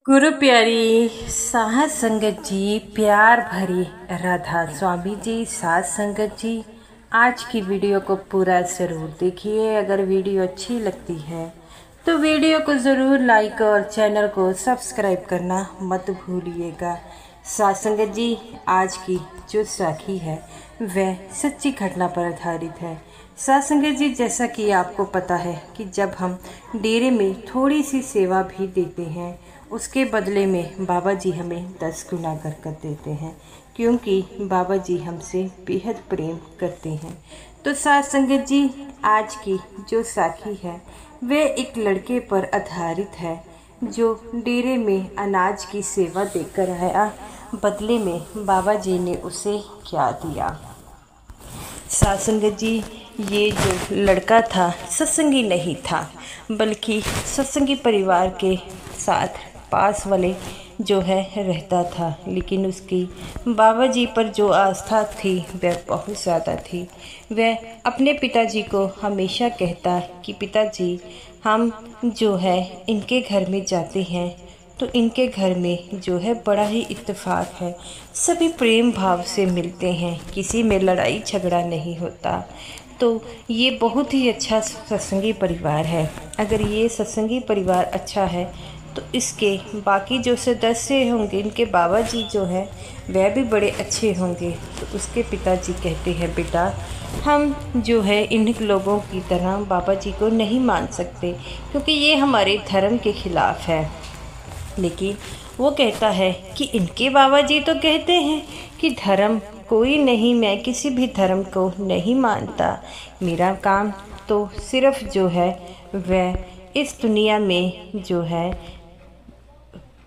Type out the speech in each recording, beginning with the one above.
गुरु प्यारी साहब संगत जी, प्यार भरी राधा स्वामी जी, साथ संगत जी, आज की वीडियो को पूरा ज़रूर देखिए। अगर वीडियो अच्छी लगती है तो वीडियो को ज़रूर लाइक और चैनल को सब्सक्राइब करना मत भूलिएगा। साथ संगत जी, आज की जो साखी है वह सच्ची घटना पर आधारित है। साथ संगत जी, जैसा कि आपको पता है कि जब हम डेरे में थोड़ी सी सेवा भी देते हैं, उसके बदले में बाबा जी हमें 10 गुना बरकत देते हैं, क्योंकि बाबा जी हमसे बेहद प्रेम करते हैं। तो साथ संगत जी, आज की जो साखी है वह एक लड़के पर आधारित है जो डेरे में अनाज की सेवा देकर आया। बदले में बाबा जी ने उसे क्या दिया। साथ संगत जी, ये जो लड़का था सत्संगी नहीं था, बल्कि सत्संगी परिवार के साथ पास वाले जो है रहता था, लेकिन उसकी बाबा जी पर जो आस्था थी वह बहुत ज़्यादा थी। वह अपने पिताजी को हमेशा कहता कि पिताजी, हम जो है इनके घर में जाते हैं तो इनके घर में जो है बड़ा ही इत्तेफाक है, सभी प्रेम भाव से मिलते हैं, किसी में लड़ाई झगड़ा नहीं होता। तो ये बहुत ही अच्छा सत्संगी परिवार है। अगर ये सत्संगी परिवार अच्छा है तो इसके बाकी जो सदस्य होंगे, इनके बाबा जी जो है वह भी बड़े अच्छे होंगे। तो उसके पिताजी कहते हैं, बेटा हम जो है इन लोगों की तरह बाबा जी को नहीं मान सकते, क्योंकि ये हमारे धर्म के खिलाफ है। लेकिन वो कहता है कि इनके बाबा जी तो कहते हैं कि धर्म कोई नहीं, मैं किसी भी धर्म को नहीं मानता। मेरा काम तो सिर्फ जो है वह इस दुनिया में जो है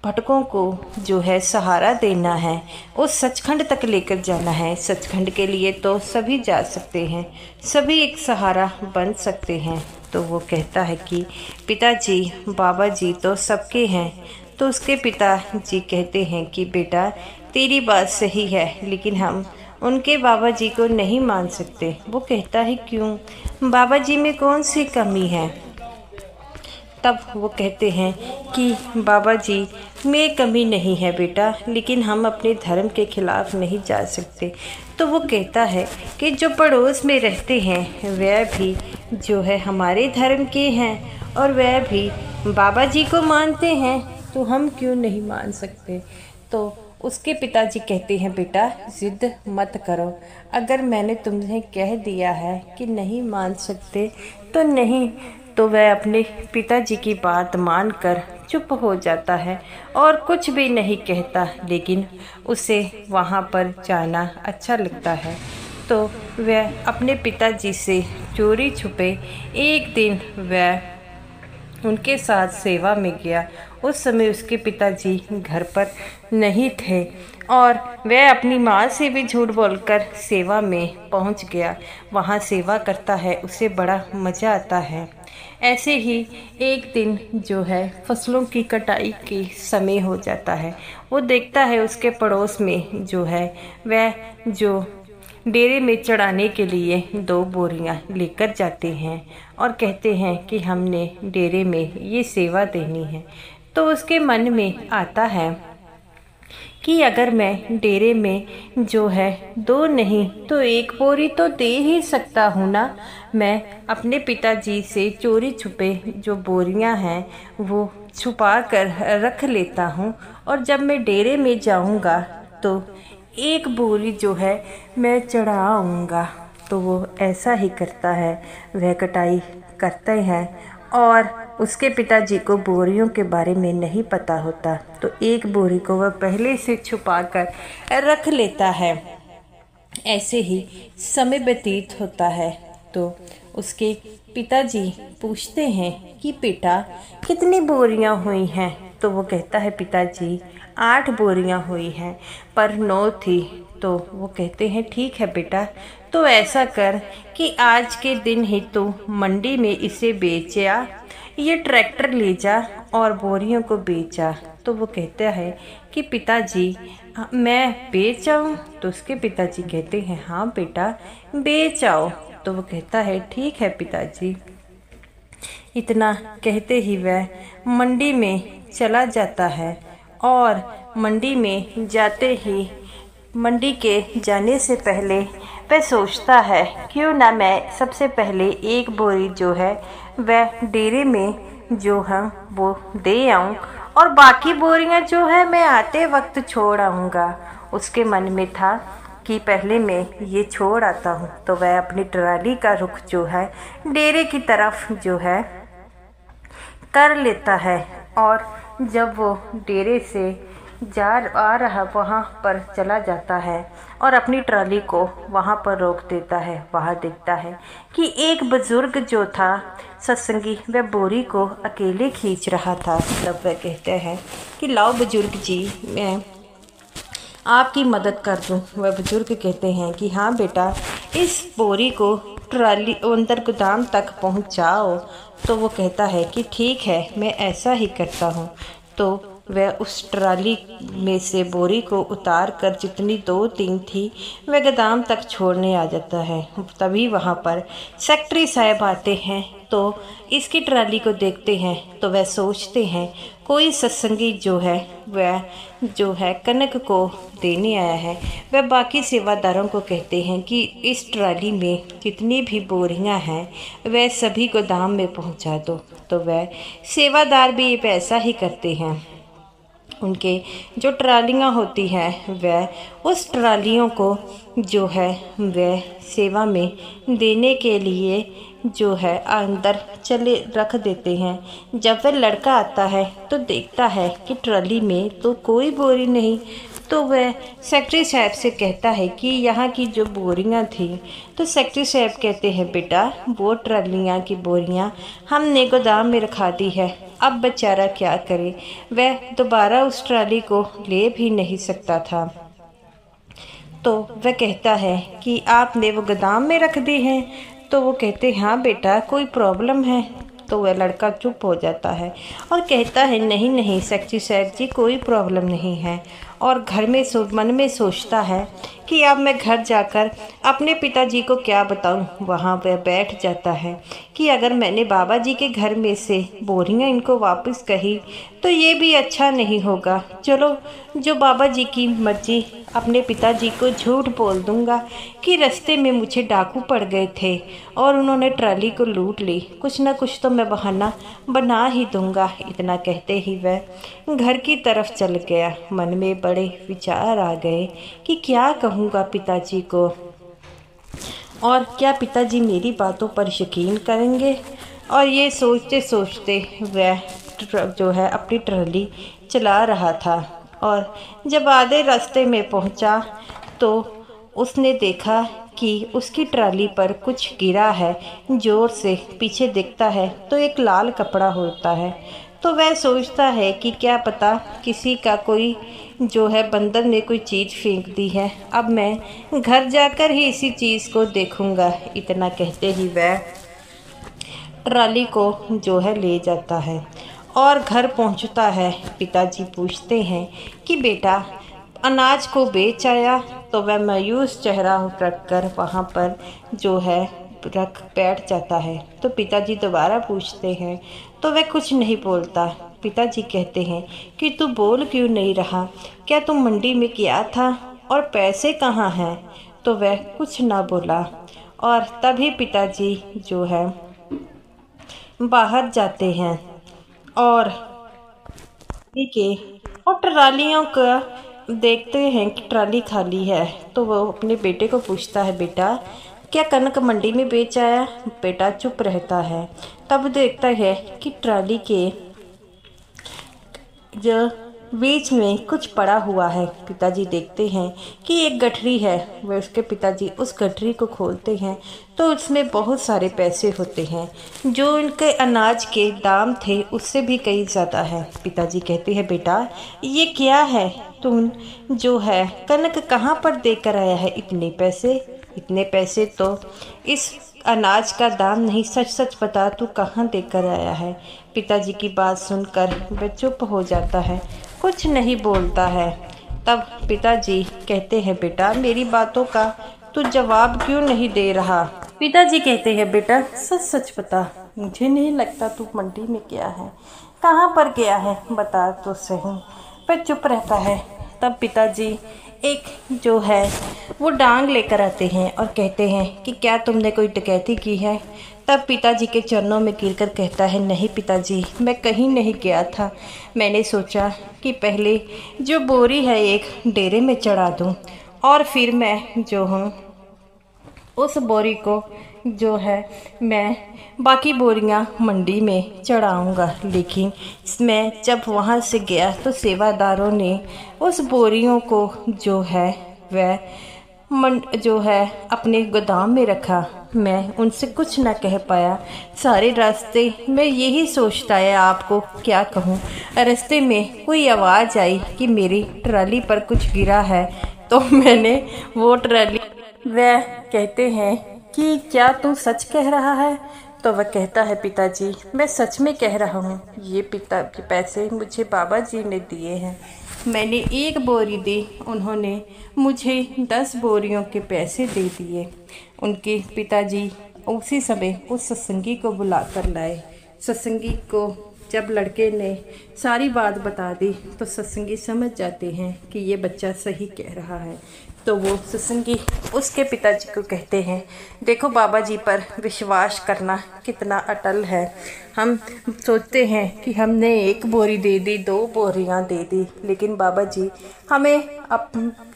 भटकों को जो है सहारा देना है, उस सचखंड तक लेकर जाना है। सचखंड के लिए तो सभी जा सकते हैं, सभी एक सहारा बन सकते हैं। तो वो कहता है कि पिताजी, बाबा जी तो सबके हैं। तो उसके पिताजी कहते हैं कि बेटा तेरी बात सही है, लेकिन हम उनके बाबा जी को नहीं मान सकते। वो कहता है, क्यों? बाबा जी में कौन सी कमी है? तब वो कहते हैं कि बाबा जी में कमी नहीं है बेटा, लेकिन हम अपने धर्म के खिलाफ नहीं जा सकते। तो वो कहता है कि जो पड़ोस में रहते हैं वह भी जो है हमारे धर्म के हैं और वह भी बाबा जी को मानते हैं, तो हम क्यों नहीं मान सकते। तो उसके पिताजी कहते हैं, बेटा ज़िद मत करो, अगर मैंने तुम्हें कह दिया है कि नहीं मान सकते तो नहीं। तो वह अपने पिताजी की बात मानकर चुप हो जाता है और कुछ भी नहीं कहता, लेकिन उसे वहाँ पर जाना अच्छा लगता है। तो वह अपने पिताजी से चोरी छुपे एक दिन वह उनके साथ सेवा में गया। उस समय उसके पिताजी घर पर नहीं थे और वह अपनी माँ से भी झूठ बोलकर सेवा में पहुंच गया। वहाँ सेवा करता है, उसे बड़ा मज़ा आता है। ऐसे ही एक दिन जो है फसलों की कटाई के समय हो जाता है। वो देखता है उसके पड़ोस में जो है वह जो डेरे में चढ़ाने के लिए 2 बोरियां लेकर जाते हैं और कहते हैं कि हमने डेरे में ये सेवा देनी है। तो उसके मन में आता है कि अगर मैं डेरे में जो है 2 नहीं तो 1 बोरी तो दे ही सकता हूँ ना। मैं अपने पिताजी से चोरी छुपे जो बोरियां हैं वो छुपा कर रख लेता हूँ, और जब मैं डेरे में जाऊँगा तो 1 बोरी जो है मैं चढ़ाऊँगा। तो वो ऐसा ही करता है, वह कटाई करते हैं और उसके पिताजी को बोरियों के बारे में नहीं पता होता। तो 1 बोरी को वह पहले से छुपा कर रख लेता है। ऐसे ही समय व्यतीत होता है। तो उसके पिताजी पूछते हैं कि बेटा कितनी बोरियां हुई हैं। तो वो कहता है, पिताजी 8 बोरियां हुई हैं, पर 9 थी। तो वो कहते हैं, ठीक है बेटा, तो ऐसा कर कि आज के दिन ही तू मंडी में इसे बेचा, ये ट्रैक्टर ले जा और बोरियों को बेचा। तो वो कहता है कि पिताजी मैं बेच आऊँ? तो उसके पिताजी कहते हैं, हाँ बेटा बेच आओ। तो वो कहता है, ठीक है पिताजी। इतना कहते ही वह मंडी में चला जाता है और मंडी में जाते ही मंडी के जाने से पहले वह सोचता है क्यों ना मैं सबसे पहले एक बोरी जो है वह डेरे में जो है वो दे आऊँ और बाकी बोरियां जो है मैं आते वक्त छोड़ आऊँगा। उसके मन में था कि पहले मैं ये छोड़ आता हूँ। तो वह अपनी ट्राली का रुख जो है डेरे की तरफ जो है कर लेता है और जब वो डेरे से आ रहा वहाँ पर चला जाता है और अपनी ट्राली को वहाँ पर रोक देता है। वहाँ देखता है कि एक बुजुर्ग जो था सत्संगी वह बोरी को अकेले खींच रहा था। तब वह कहते हैं कि लाओ बुजुर्ग जी, मैं आपकी मदद कर दूं। वह बुजुर्ग कहते हैं कि हाँ बेटा, इस बोरी को ट्राली अंदर गोदाम तक पहुंचाओ। तो वो कहता है कि ठीक है, मैं ऐसा ही करता हूँ। तो वह उस ट्राली में से बोरी को उतार कर जितनी 2-3 थी वह गोदाम तक छोड़ने आ जाता है। तभी वहाँ पर सेक्रेटरी साहब आते हैं तो इसकी ट्राली को देखते हैं तो वह सोचते हैं कोई सत्संगी जो है कनक को देने आया है। वह बाकी सेवादारों को कहते हैं कि इस ट्राली में जितनी भी बोरियां हैं वह सभी गोदाम में पहुंचा दो। तो वह सेवादार भी ये ऐसा ही करते हैं। उनके जो ट्रालियाँ होती हैं वह उस ट्रालियों को जो है वह सेवा में देने के लिए जो है अंदर चले रख देते हैं। जब वह लड़का आता है तो देखता है कि ट्राली में तो कोई बोरी नहीं। तो वह सेक्रेटरी साहब से कहता है कि यहाँ की जो बोरियाँ थी। तो सेक्रेटरी साहब कहते हैं बेटा, वो ट्रालियाँ की बोरियाँ हमने गोदाम में रखा दी है, अब बेचारा क्या करे। वह दोबारा उस ट्राली को ले भी नहीं सकता था। तो वह कहता है कि आपने वो गोदाम में रख दी है। तो वो कहते हैं हाँ बेटा, कोई प्रॉब्लम है। तो वह लड़का चुप हो जाता है और कहता है नहीं नहीं सेक्रेटरी साहब जी, कोई प्रॉब्लम नहीं है। और घर में मन में सोचता है कि अब मैं घर जाकर अपने पिताजी को क्या बताऊं। वहाँ वह बैठ जाता है कि अगर मैंने बाबा जी के घर में से बोरियां इनको वापस कही तो ये भी अच्छा नहीं होगा। चलो, जो बाबा जी की मर्जी, अपने पिताजी को झूठ बोल दूंगा कि रास्ते में मुझे डाकू पड़ गए थे और उन्होंने ट्राली को लूट ली। कुछ ना कुछ तो मैं बहाना बना ही दूंगा। इतना कहते ही वह घर की तरफ चल गया। मन में बड़े विचार आ गए कि क्या कहूँगा पिताजी को और क्या पिताजी मेरी बातों पर यकीन करेंगे। और ये सोचते सोचते वह जो है अपनी ट्राली चला रहा था और जब आधे रास्ते में पहुंचा तो उसने देखा कि उसकी ट्राली पर कुछ गिरा है। जोर से पीछे देखता है तो एक लाल कपड़ा होता है। तो वह सोचता है कि क्या पता किसी का कोई जो है बंदर ने कोई चीज़ फेंक दी है। अब मैं घर जाकर ही इसी चीज़ को देखूंगा। इतना कहते ही वह ट्राली को जो है ले जाता है और घर पहुंचता है। पिताजी पूछते हैं कि बेटा, अनाज को बेच आया। तो वह मायूस चेहरा रख कर वहाँ पर जो है रख बैठ जाता है। तो पिताजी दोबारा पूछते हैं तो वह कुछ नहीं बोलता। पिताजी कहते हैं कि तू बोल क्यों नहीं रहा, क्या तुम मंडी में गया था और पैसे कहाँ हैं। तो वह कुछ ना बोला और तभी पिताजी जो है बाहर जाते हैं और ट्रालियों का देखते हैं कि ट्राली खाली है। तो वो अपने बेटे को पूछता है बेटा, क्या कनक मंडी में बेच आया। बेटा चुप रहता है। तब देखता है कि ट्राली के जो बीच में कुछ पड़ा हुआ है। पिताजी देखते हैं कि एक गठरी है। वह उसके पिताजी उस गठरी को खोलते हैं तो उसमें बहुत सारे पैसे होते हैं जो उनके अनाज के दाम थे उससे भी कई ज़्यादा है। पिताजी कहते हैं बेटा, ये क्या है, तुम जो है कनक कहाँ पर देकर आया है इतने पैसे। इतने पैसे तो इस अनाज का दाम नहीं, सच सच बता तू कहाँ देकर आया है। पिताजी की बात सुनकर वह चुप हो जाता है, कुछ नहीं बोलता है। तब पिताजी कहते हैं बेटा, मेरी बातों का तू जवाब क्यों नहीं दे रहा। पिताजी कहते हैं बेटा, सच सच बता, मुझे नहीं लगता तू मंडी में गया है। कहाँ पर गया है बता तो सही। वह चुप रहता है। तब पिताजी एक जो है वो डांग लेकर आते हैं और कहते हैं कि क्या तुमने कोई डकैती की है। तब पिताजी के चरणों में गिरकर कहता है, नहीं पिताजी, मैं कहीं नहीं गया था। मैंने सोचा कि पहले जो बोरी है एक डेरे में चढ़ा दूं और फिर मैं जो हूँ उस बोरी को जो है मैं बाकी बोरियां मंडी में चढ़ाऊँगा। लेकिन मैं जब वहाँ से गया तो सेवादारों ने उस बोरियों को जो है वह जो है अपने गोदाम में रखा। मैं उनसे कुछ न कह पाया। सारे रास्ते मैं यही सोचता है आपको क्या कहूँ। रास्ते में कोई आवाज़ आई कि मेरी ट्राली पर कुछ गिरा है, तो मैंने वो ट्राली, वह कहते हैं कि क्या तू सच कह रहा है। तो वह कहता है, पिताजी मैं सच में कह रहा हूँ, ये पिता के पैसे मुझे बाबा जी ने दिए हैं। मैंने 1 बोरी दी, उन्होंने मुझे 10 बोरियों के पैसे दे दिए। उनके पिताजी उसी समय उस सत्संगी को बुला कर लाए। सत्संगी को जब लड़के ने सारी बात बता दी तो सत्संगी समझ जाते हैं कि ये बच्चा सही कह रहा है। तो वो सत्संगी उसके पिताजी को कहते हैं, देखो बाबा जी पर विश्वास करना कितना अटल है। हम सोचते हैं कि हमने 1 बोरी दे दी, 2 बोरियां दे दी, लेकिन बाबा जी हमें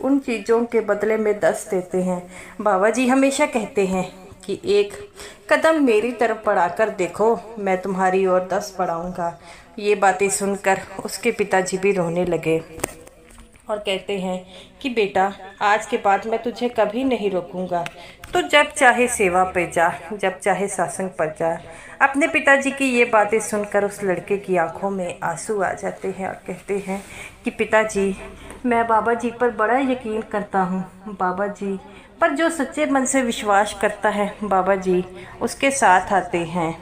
उन चीज़ों के बदले में 10 देते हैं। बाबा जी हमेशा कहते हैं कि 1 कदम मेरी तरफ बढ़ाकर देखो, मैं तुम्हारी ओर 10 बढ़ाऊंगा। ये बातें सुनकर उसके पिताजी भी रोने लगे और कहते हैं कि बेटा आज के बाद मैं तुझे कभी नहीं रोकूंगा, तो जब चाहे सेवा पे जा, जब चाहे सत्संग पर जा। अपने पिताजी की ये बातें सुनकर उस लड़के की आंखों में आंसू आ जाते हैं और कहते हैं कि पिताजी मैं बाबा जी पर बड़ा यकीन करता हूँ। बाबा जी पर जो सच्चे मन से विश्वास करता है बाबा जी उसके साथ आते हैं।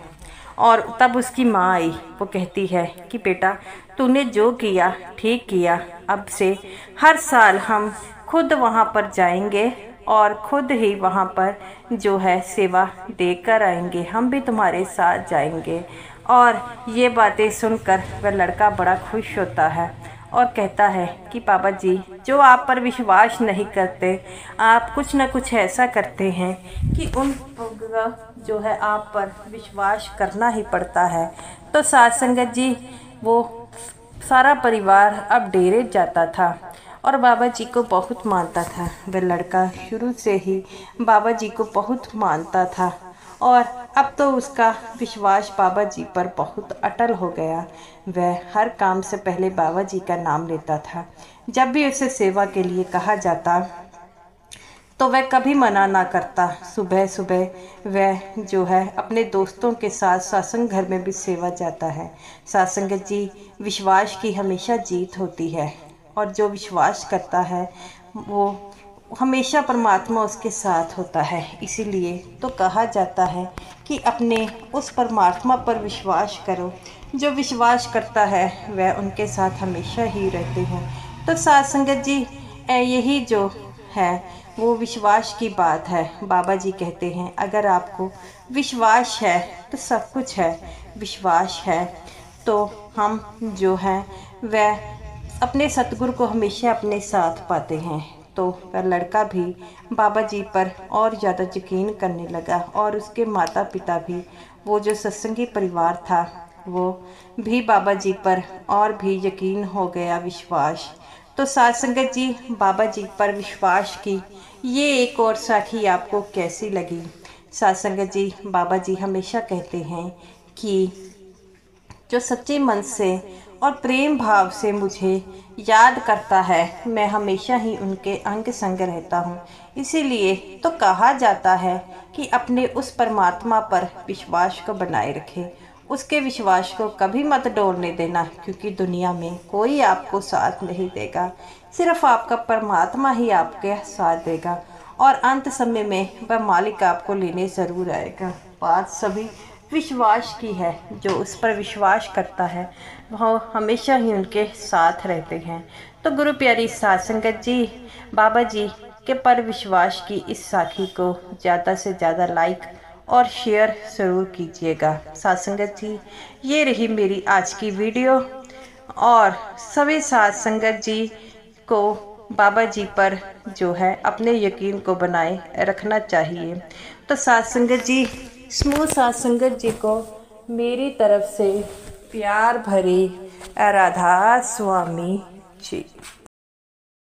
और तब उसकी माँ आई, वो कहती है कि बेटा तूने जो किया ठीक किया, अब से हर साल हम खुद वहाँ पर जाएंगे और खुद ही वहाँ पर जो है सेवा देकर आएंगे, हम भी तुम्हारे साथ जाएंगे। और ये बातें सुनकर वह लड़का बड़ा खुश होता है और कहता है कि बाबा जी जो आप पर विश्वास नहीं करते, आप कुछ न कुछ ऐसा करते हैं कि उन जो है आप पर विश्वास करना ही पड़ता है। तो साथ संगत जी वो सारा परिवार अब डेरे जाता था और बाबा जी को बहुत मानता था। वह लड़का शुरू से ही बाबा जी को बहुत मानता था और अब तो उसका विश्वास बाबा जी पर बहुत अटल हो गया। वह हर काम से पहले बाबा जी का नाम लेता था। जब भी उसे सेवा के लिए कहा जाता तो वह कभी मना ना करता। सुबह सुबह वह जो है अपने दोस्तों के साथ सत्संग घर में भी सेवा जाता है। सत्संग जी विश्वास की हमेशा जीत होती है और जो विश्वास करता है वो हमेशा परमात्मा उसके साथ होता है। इसीलिए तो कहा जाता है कि अपने उस परमात्मा पर विश्वास करो, जो विश्वास करता है वह उनके साथ हमेशा ही रहते हैं। तो साथ संगत जी यही जो है वो विश्वास की बात है। बाबा जी कहते हैं अगर आपको विश्वास है तो सब कुछ है, विश्वास है तो हम जो है वह अपने सतगुरु को हमेशा अपने साथ पाते हैं। तो वह लड़का भी बाबा जी पर और ज़्यादा यकीन करने लगा और उसके माता पिता भी, वो जो सत्संगी परिवार था वो भी बाबा जी पर और भी यकीन हो गया, विश्वास। तो साथ संगत जी बाबा जी पर विश्वास की ये एक और साखी आपको कैसी लगी। साथ संगत जी बाबा जी हमेशा कहते हैं कि जो सच्चे मन से और प्रेम भाव से मुझे याद करता है मैं हमेशा ही उनके अंग संग रहता हूँ। इसीलिए तो कहा जाता है कि अपने उस परमात्मा पर विश्वास को बनाए रखें, उसके विश्वास को कभी मत डोलने देना, क्योंकि दुनिया में कोई आपको साथ नहीं देगा, सिर्फ आपका परमात्मा ही आपके साथ देगा और अंत समय में वह मालिक आपको लेने ज़रूर आएगा। बात सभी विश्वास की है, जो उस पर विश्वास करता है वह हमेशा ही उनके साथ रहते हैं। तो गुरु प्यारी साध संगत जी बाबा जी के पर विश्वास की इस साखी को ज़्यादा से ज़्यादा लाइक और शेयर ज़रूर कीजिएगा। साथ संगत जी, ये रही मेरी आज की वीडियो। और सभी साथ संगत जी को बाबा जी पर जो है अपने यकीन को बनाए रखना चाहिए। तो साथ संगत जी, समूह साथ संगत जी को मेरी तरफ से प्यार भरी राधा स्वामी जी।